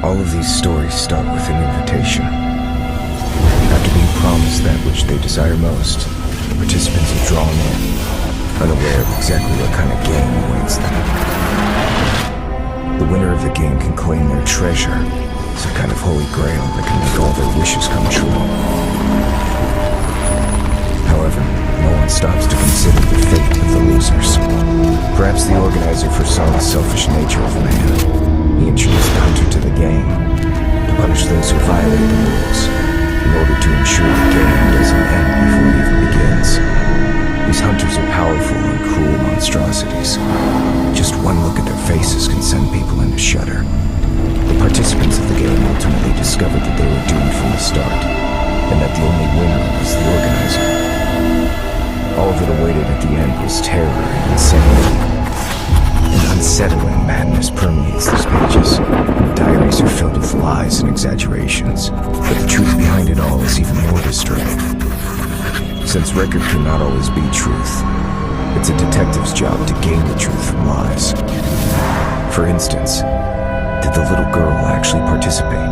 All of these stories start with an invitation. After being promised that which they desire most, the participants are drawn in, unaware of exactly what kind of game awaits them. The winner of the game can claim their treasure, some kind of holy grail that can make all their wishes come true. However, no one stops to consider the fate of the losers. Perhaps the organizer foresaw the selfish nature of man. He introduced the hunter to the game, to punish those who violate the rules, in order to ensure the game doesn't end before it even begins. These hunters are powerful and cruel monstrosities. Just one look at their faces can send people into shudder. The participants of the game ultimately discovered that they were doomed from the start, and that the only winner was the organizer. All that awaited at the end was terror and insanity. An unsettling madness permeates these pages. The diaries are filled with lies and exaggerations, but the truth behind it all is even more disturbing. Since record cannot always be truth, it's a detective's job to gain the truth from lies. For instance, did the little girl actually participate?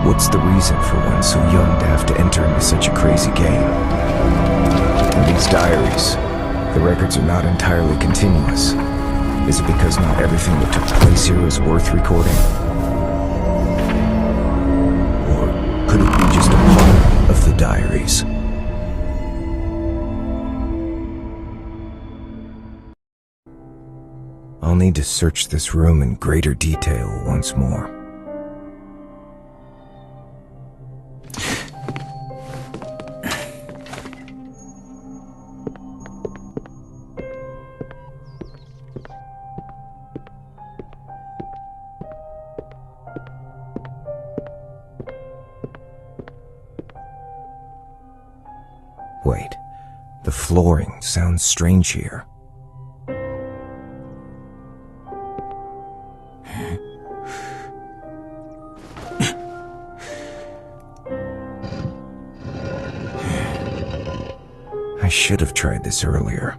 What's the reason for one so young to have to enter into such a crazy game? In these diaries, the records are not entirely continuous. Is it because not everything that took place here is worth recording? Or could it be just a part of the diaries? I'll need to search this room in greater detail once more. Wait, the flooring sounds strange here. I should have tried this earlier.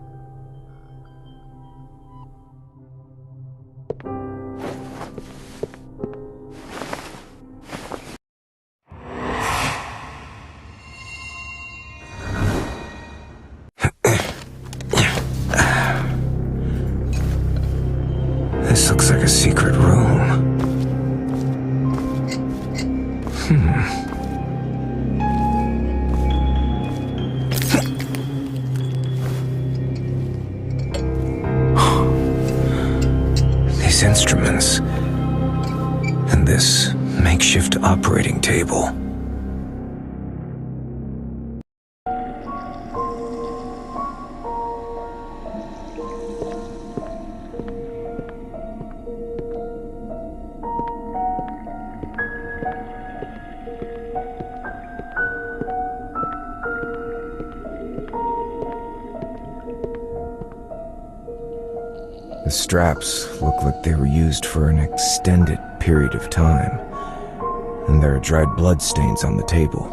This looks like a secret room. These instruments, and this makeshift operating table. The straps look like they were used for an extended period of time, and there are dried blood stains on the table.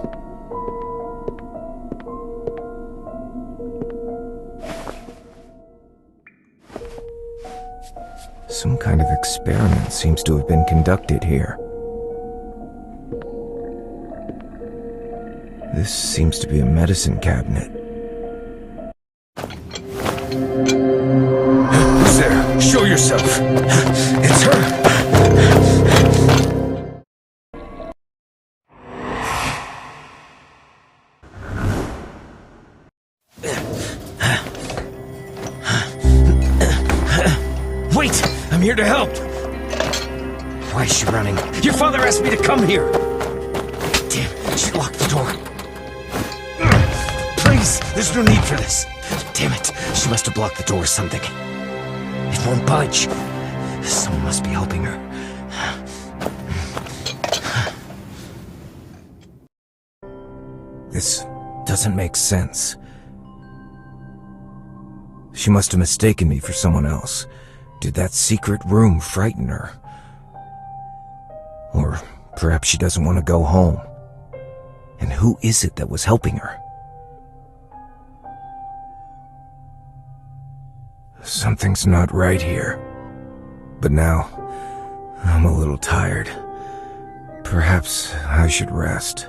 Some kind of experiment seems to have been conducted here. This seems to be a medicine cabinet. Who's there? Show yourself! It's her! Wait! I'm here to help! Why is she running? Your father asked me to come here! Damn, she locked the door. Please, there's no need for this. Damn it, she must have blocked the door or something. It won't budge. Someone must be helping her. This doesn't make sense. She must have mistaken me for someone else. Did that secret room frighten her? Or perhaps she doesn't want to go home. And who is it that was helping her? Something's not right here. But now, I'm a little tired. Perhaps I should rest.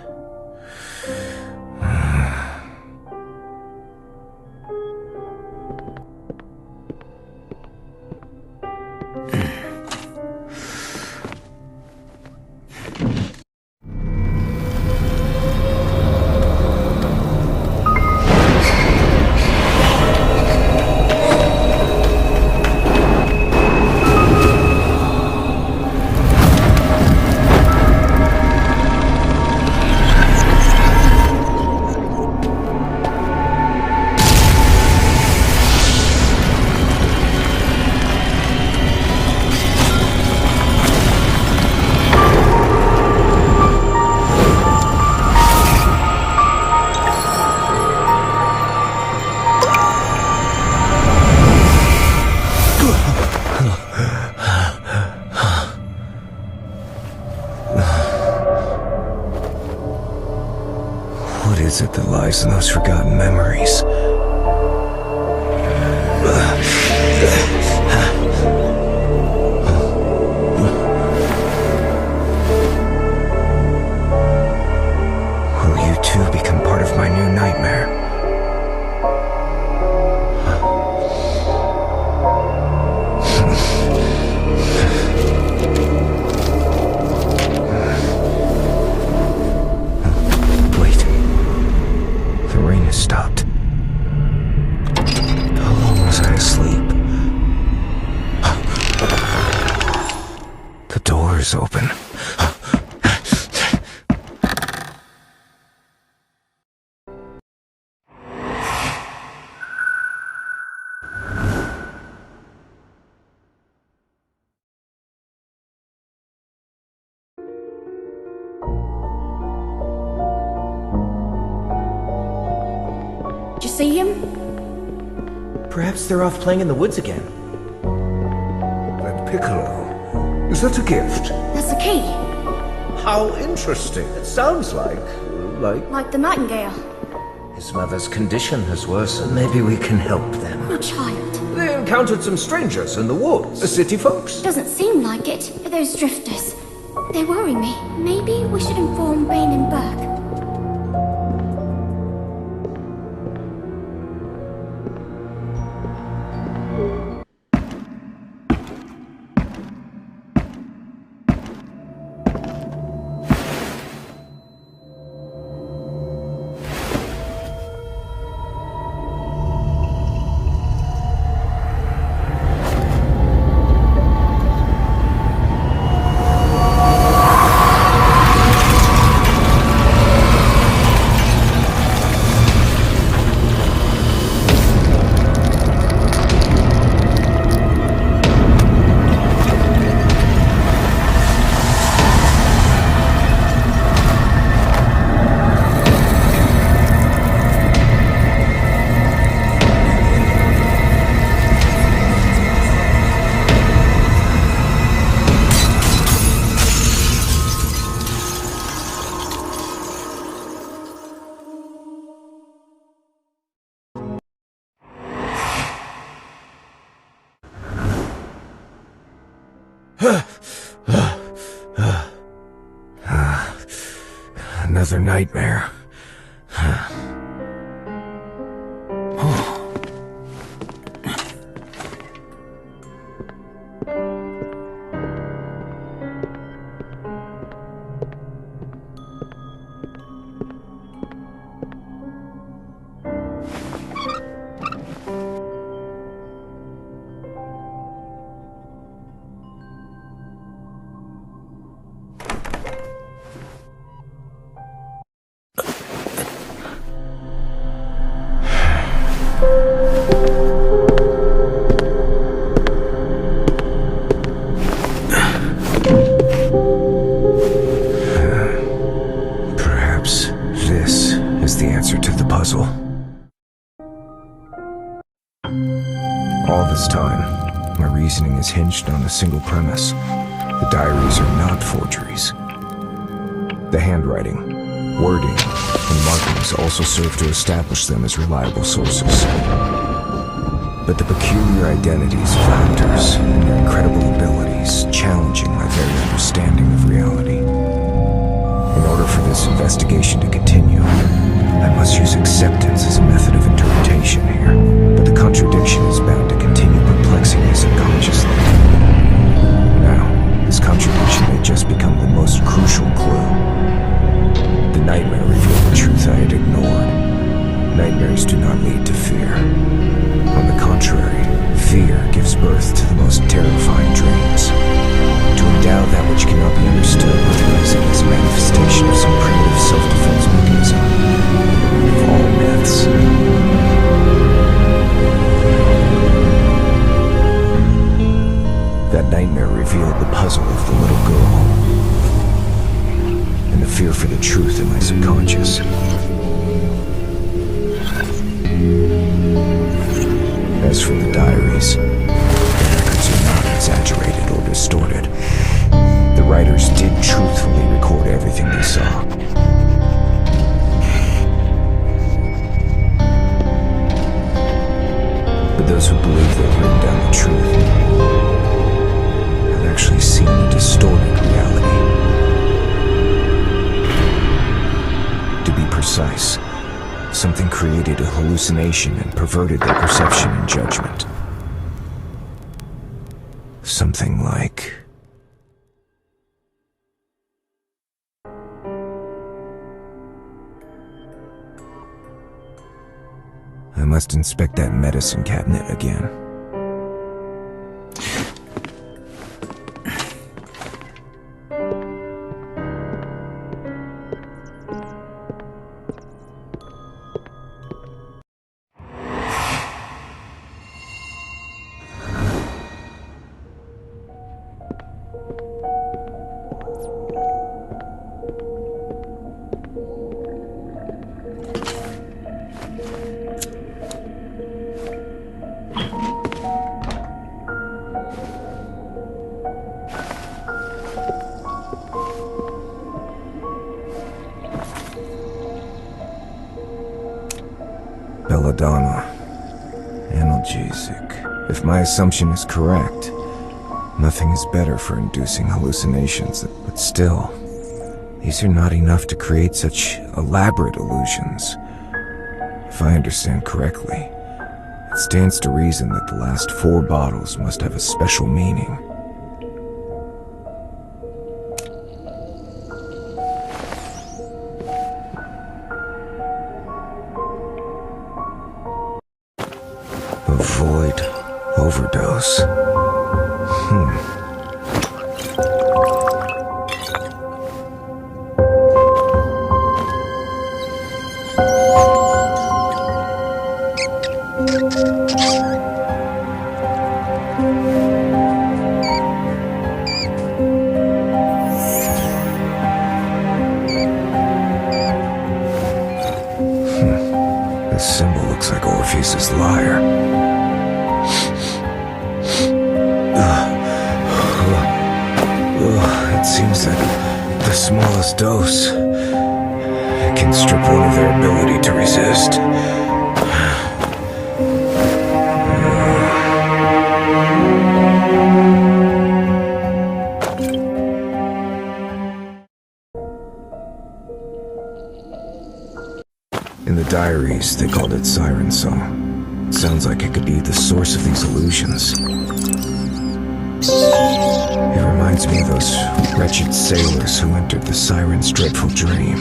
What is it that lies in those forgotten memories? Will you too become part of my new nightmare? Stopped. How long was I asleep? The door is open. Did you see him? Perhaps they're off playing in the woods again. That piccolo. Is that a gift? That's the key. How interesting. It sounds like... Like the nightingale. His mother's condition has worsened. Maybe we can help them. Your child. They encountered some strangers in the woods. The city folks. Doesn't seem like it. But those drifters. They worry me. Maybe we should inform Bain and Burke. Another nightmare. Perhaps this is the answer to the puzzle. All this time, my reasoning is hinged on a single premise. The diaries are not forgeries. The handwriting, wording, and markings also serve to establish them as reliable sources. But the peculiar identities of actors and their incredible abilities challenging my very investigation to continue. I must use acceptance as a method of interpretation here, but the contradiction is bound to continue perplexing me subconsciously. Now, this contradiction may just become the most crucial clue. The nightmare revealed the truth I had ignored. Nightmares do not lead to fear. On the contrary, fear gives birth to the most terrifying dreams. To endow that which cannot be understood with reason is a manifestation of some primitive self-defense mechanism. Of all myths. That nightmare revealed the puzzle of the little girl. And the fear for the truth in my subconscious. As for the diaries, the records are not exaggerated or distorted. The writers did truthfully record everything they saw. But those who believe they've written down the truth have actually seen a distorted reality. To be precise, something created a hallucination and perverted their perception and judgment. Something like... I must inspect that medicine cabinet again. Belladonna. Analgesic. If my assumption is correct, nothing is better for inducing hallucinations, but still, these are not enough to create such elaborate illusions. If I understand correctly, it stands to reason that the last 4 bottles must have a special meaning. Avoid overdose. This symbol looks like Orpheus's lyre. It seems that the smallest dose can strip one of their ability to resist. In the diaries, they called it Siren Song. It sounds like it could be the source of these illusions. It reminds me of those wretched sailors who entered the siren's dreadful dream.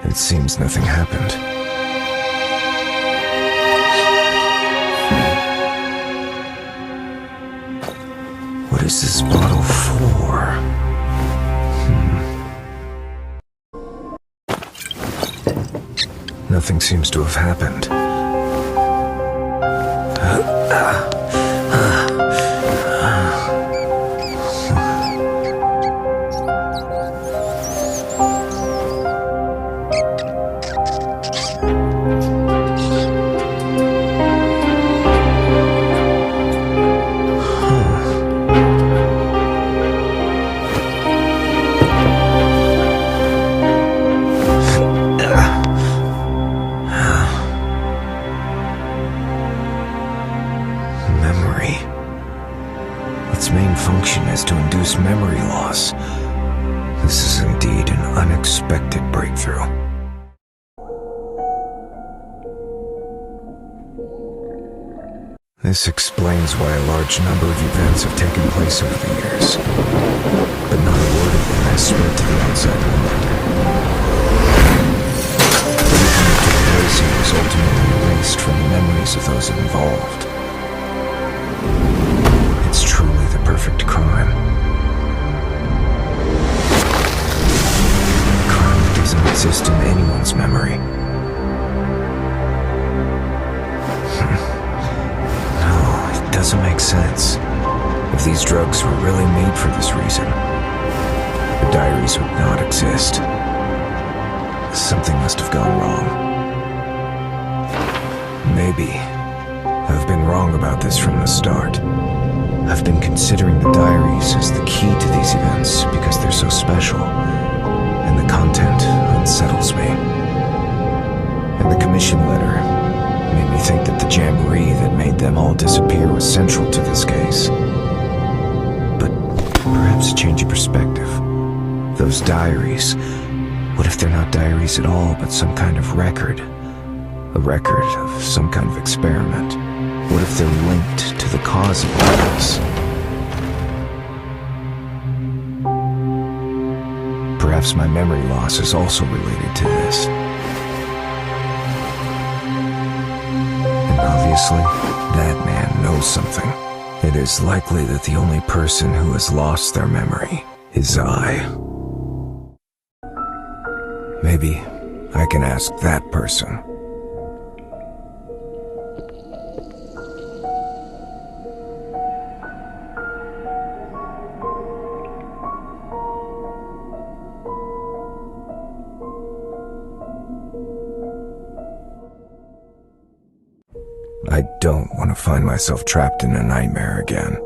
It seems nothing happened. What is this bottle for? Nothing seems to have happened. induce memory loss. This is indeed an unexpected breakthrough. This explains why a large number of events have taken place over the years, but not a word of them has spread to the outside world. Everything that took place here was ultimately erased from the memories of those involved. It's truly the perfect crime. A crime that doesn't exist in anyone's memory. Doesn't make sense. If these drugs were really made for this reason, the diaries would not exist. Something must have gone wrong. Maybe I've been wrong about this from the start. I've been considering the diaries as the key to these events because they're so special, and the content unsettles me. And the commission letter made me think that the jamboree that made them all disappear was central to this case. But perhaps a change of perspective. Those diaries, what if they're not diaries at all, but some kind of record? A record of some kind of experiment? What if they're linked to the cause of all this? Perhaps my memory loss is also related to this. Obviously, that man knows something. It is likely that the only person who has lost their memory is I. Maybe I can ask that person. I don't want to find myself trapped in a nightmare again.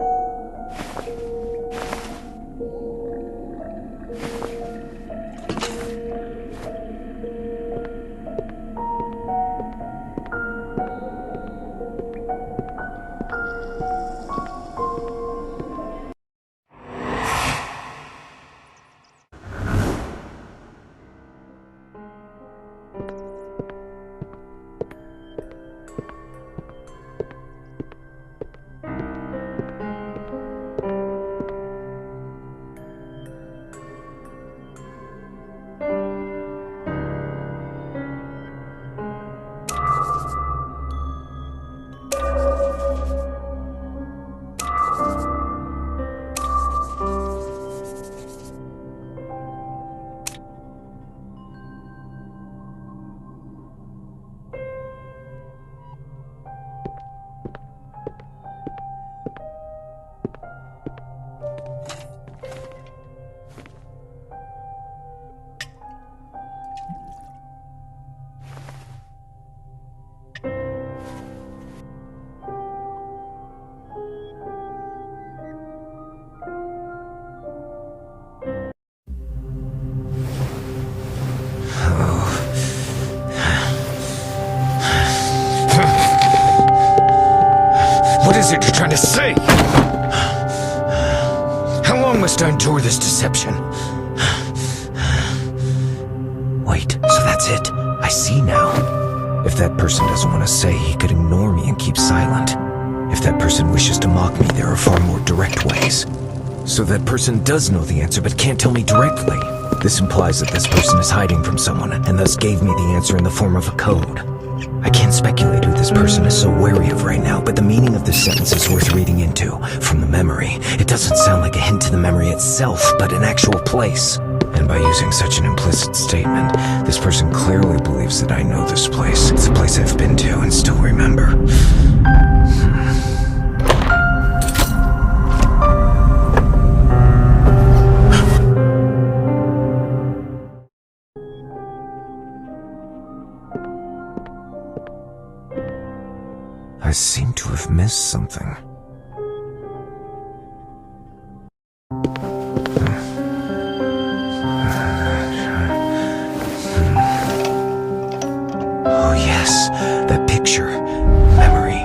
What is it you're trying to say? How long must I endure this deception? Wait, so that's it. I see now. If that person doesn't want to say, he could ignore me and keep silent. If that person wishes to mock me, there are far more direct ways. So that person does know the answer but can't tell me directly. This implies that this person is hiding from someone and thus gave me the answer in the form of a code. I can't speculate who this person is so wary of right now, but the meaning of this sentence is worth reading into. From the memory, it doesn't sound like a hint to the memory itself, but an actual place. And by using such an implicit statement, this person clearly believes that I know this place. It's a place I've been to and still remember. I seem to have missed something. Oh yes, that picture. Memory.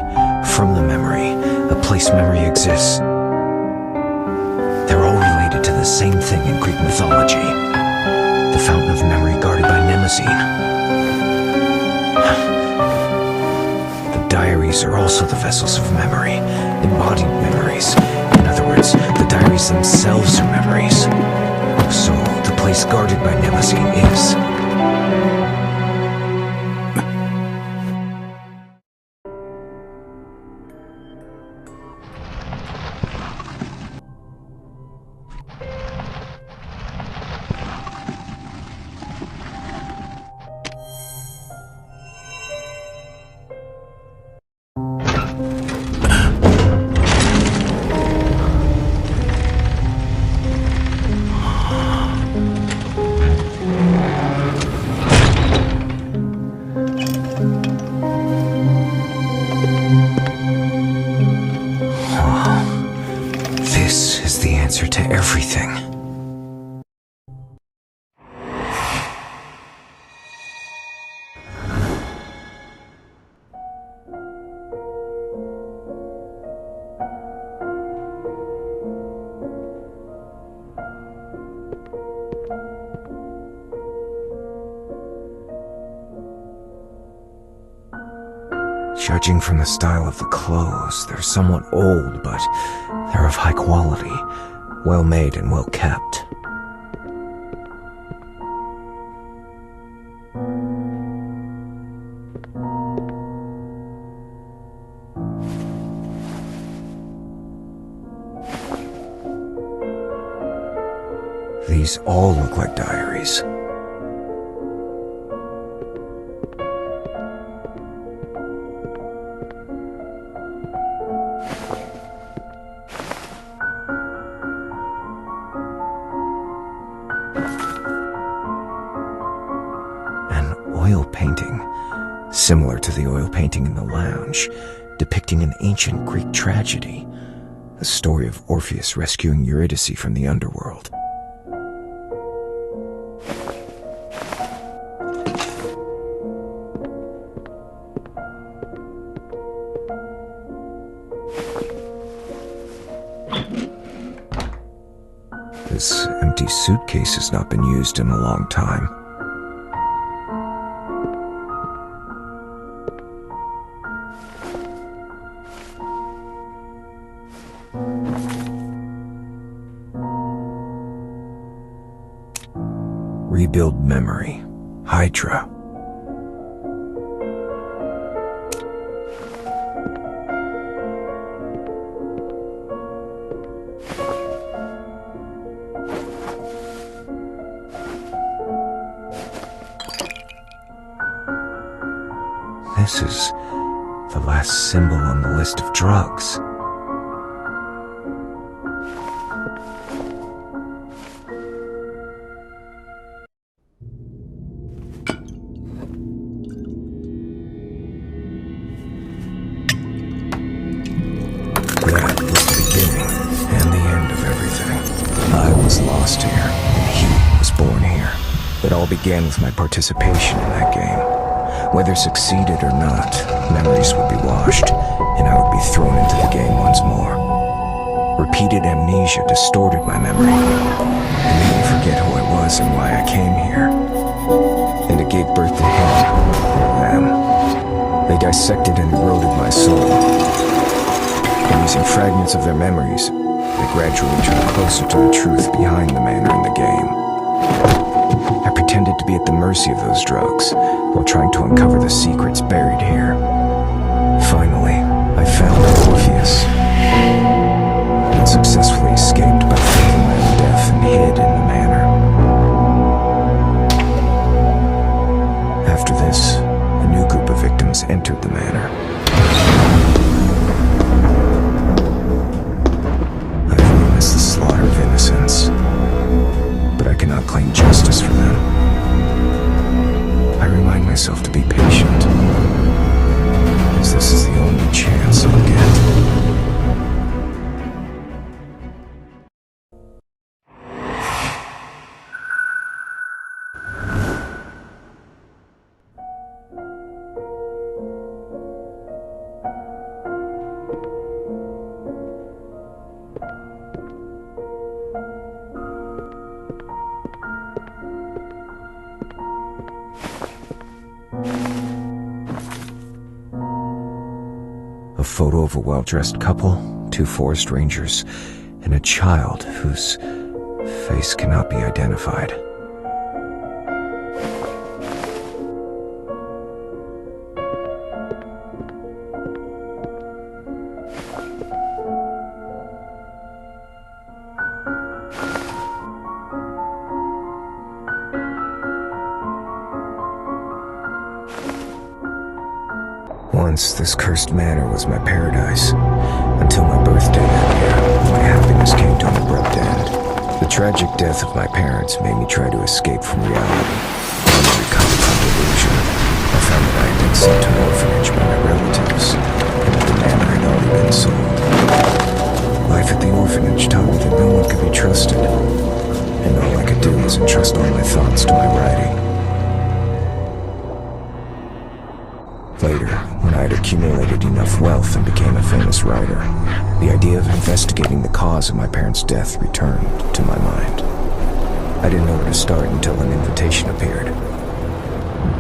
From the memory. A place memory exists. They're all related same thing in Greek mythology. The fountain of memory guarded by Mnemosyne. The diaries are also the vessels of memory, embodied memories. In other words, the diaries themselves are memories. So, the place guarded by Mnemosyne is... This is the answer to everything. Judging from the style of the clothes, they're somewhat old, but they're of high quality, well made and well kept. These all look like diaries. Oil painting, similar to the oil painting in the lounge, depicting an ancient Greek tragedy, a story of Orpheus rescuing Eurydice from the underworld. This empty suitcase has not been used in a long time. Rebuild memory. Hydra. This is the last symbol on the list of drugs. That was the beginning and the end of everything. I was lost here, and he was born here. It all began with my participation in that game. Whether succeeded or not, memories would be washed, and I would be thrown into the game once more. Repeated amnesia distorted my memory. It made me forget who I was and why I came here. And it gave birth to him, or them. They dissected and eroded my soul. And using fragments of their memories, they gradually drew closer to the truth behind the manner in the game. I pretended to be at the mercy of those drugs, while trying to uncover the secrets buried here. Finally, I found Orpheus, and successfully escaped by faking my own death and hid in the manor. After this, a new group of victims entered the manor. The slaughter of innocents, but I cannot claim justice for them. I remind myself to be patient, as this is the only chance I'll get. photo of a well-dressed couple, two forest rangers, and a child whose face cannot be identified. Once, this cursed manor was my paradise, until my birthday that year, my happiness came to an abrupt end. The tragic death of my parents made me try to escape from reality. When I recovered from the illusion, I found that I had been sent to an orphanage by my relatives, and that the manor had already been sold. Life at the orphanage taught me that no one could be trusted, and all I could do was entrust all my thoughts to my writing. Later, when I had accumulated enough wealth and became a famous writer, the idea of investigating the cause of my parents' death returned to my mind. I didn't know where to start until an invitation appeared.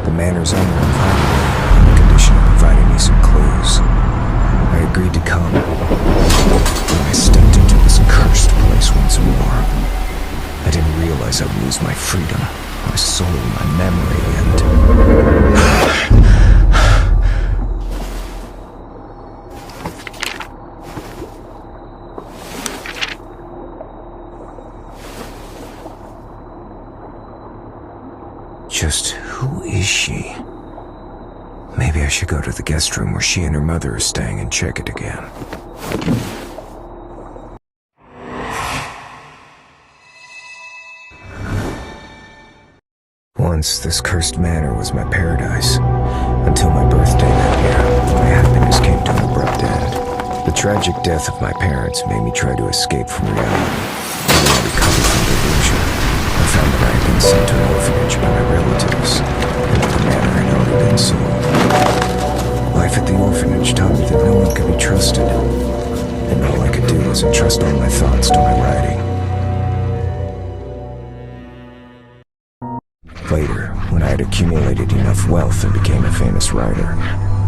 The manor's owner invited me on the condition of providing me some clues. I agreed to come. When I stepped into this cursed place once more, I didn't realize I would lose my freedom, my soul, my memory, and... Just who is she? Maybe I should go to the guest room where she and her mother are staying and check it again. Once, this cursed manor was my paradise, until my birthday that year, my happiness came to an abrupt end. The tragic death of my parents made me try to escape from reality. When I recovered from the illusion, I found that I had been sent to an orphanage by my relatives, and that the manor had already been sold. Life at the orphanage taught me that no one could be trusted, and all I could do was entrust all my thoughts to my writing. Later, when I had accumulated enough wealth and became a famous writer,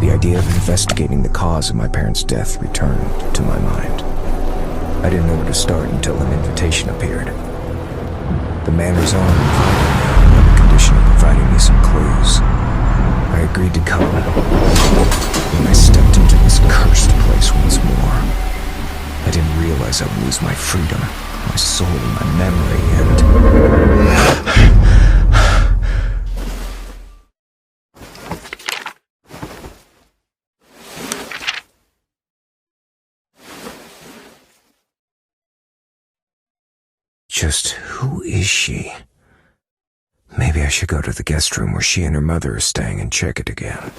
the idea of investigating the cause of my parents' death returned to my mind. I didn't know where to start until an invitation appeared. The manor's owner invited me on the condition of providing me some clues. I agreed to come. When I stepped into this cursed place once more, I didn't realize I would lose my freedom, my soul, my memory, and... Just who is she? Maybe I should go to the guest room where she and her mother are staying and check it again.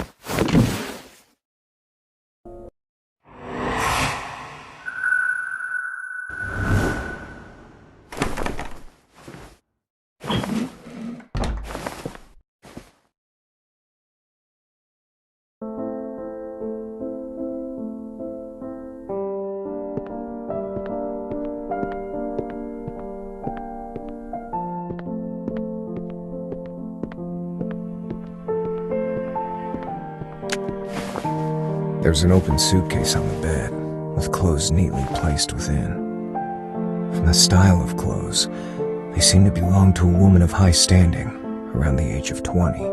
There's an open suitcase on the bed, with clothes neatly placed within. From the style of clothes, they seem to belong to a woman of high standing, around the age of 20.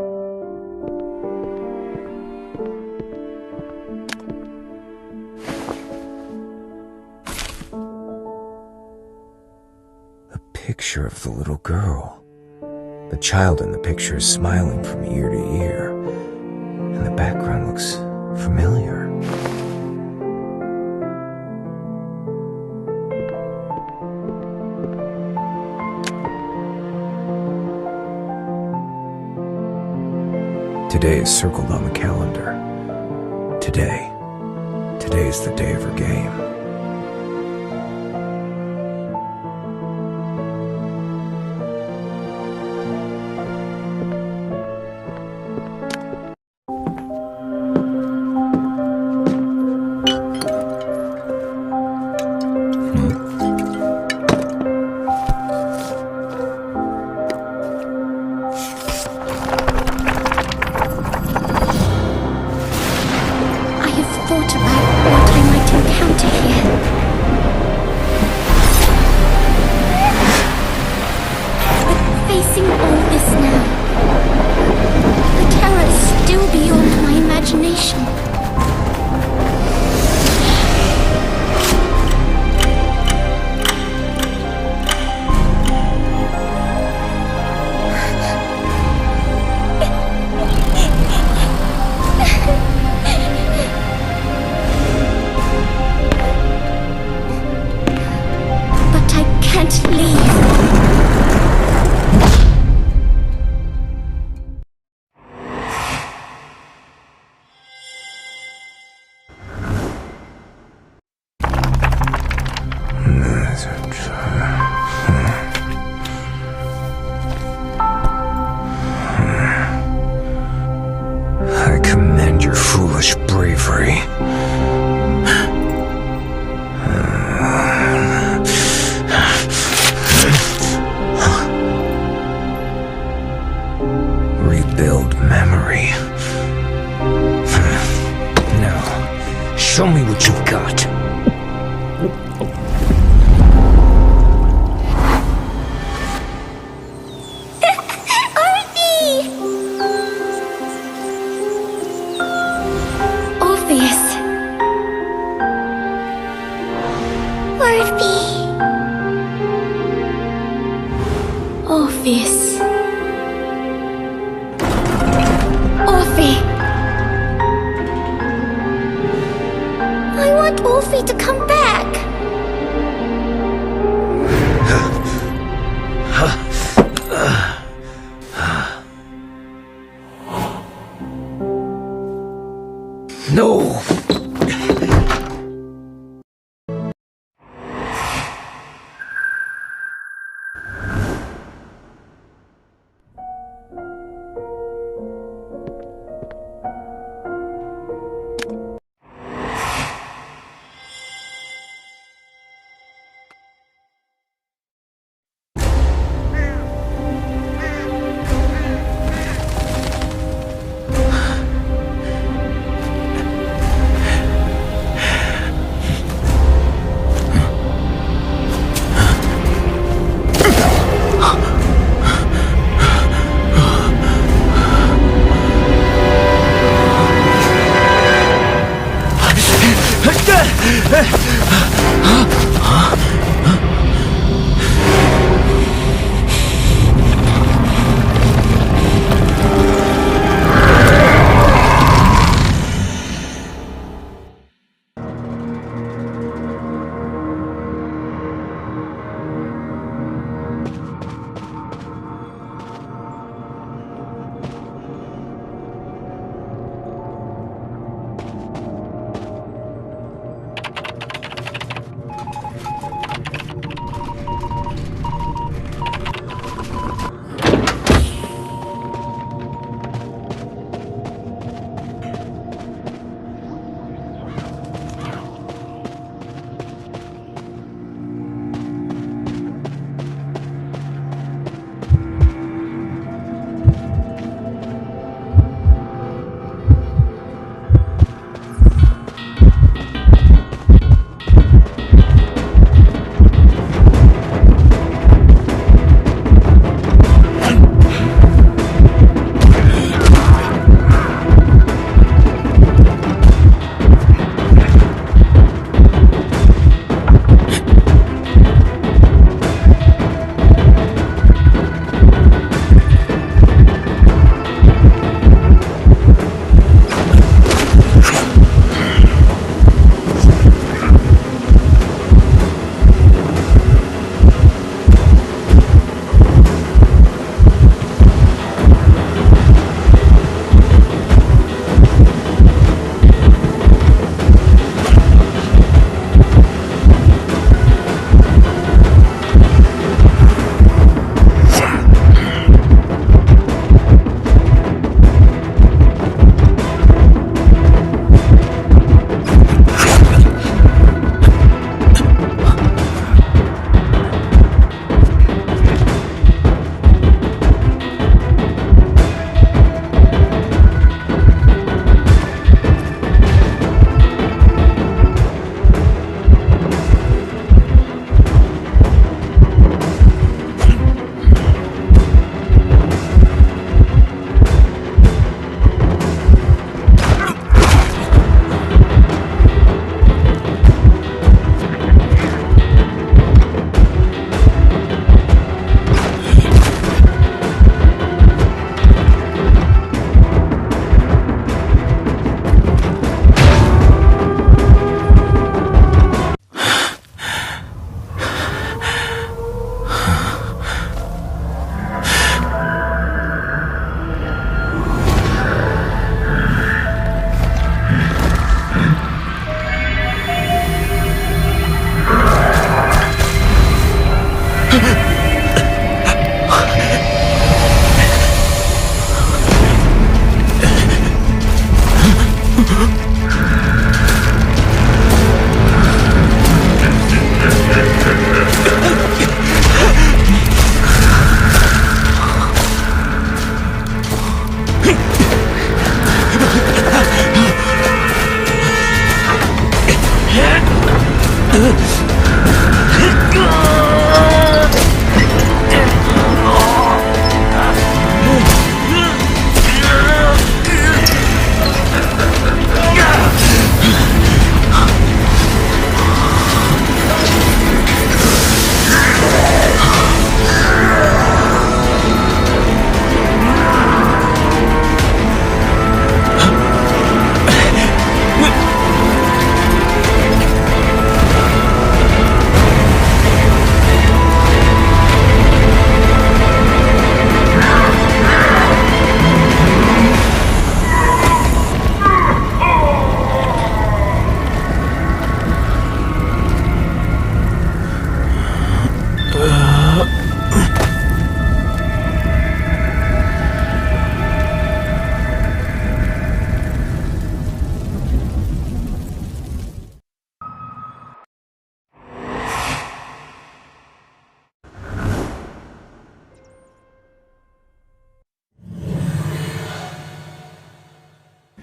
A picture of the little girl. The child in the picture is smiling from ear to ear, and the background looks familiar. Today is circled on the calendar. Today is the day of her game. I have thought about what I come to here. But facing all this now, the terror is still beyond my imagination. But I can't leave. I commend your foolish bravery. Rebuild memory. Now, show me what you've got. Orpheus. Orphe. Orpheus. Orphe. I want Orphe to come back. No!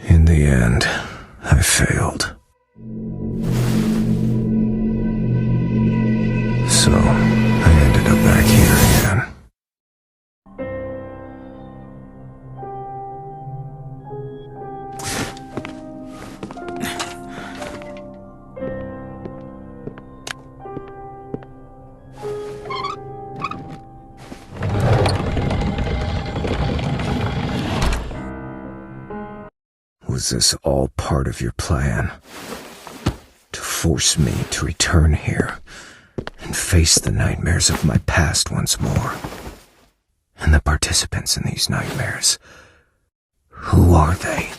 In the end, I failed. So, I ended up back here again. Was this all part of your plan? To force me to return here and face the nightmares of my past once more? And the participants in these nightmares, who are they?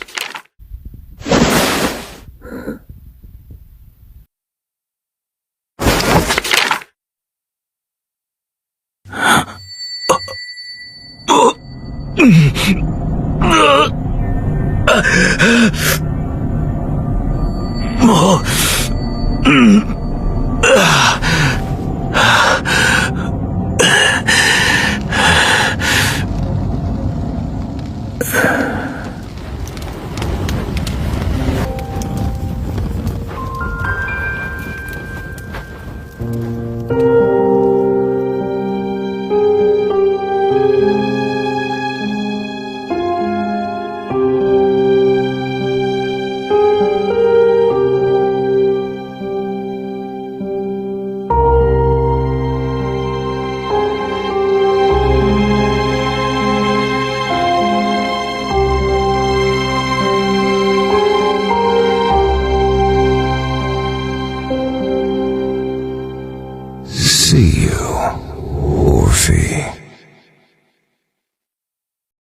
See you, Orphe.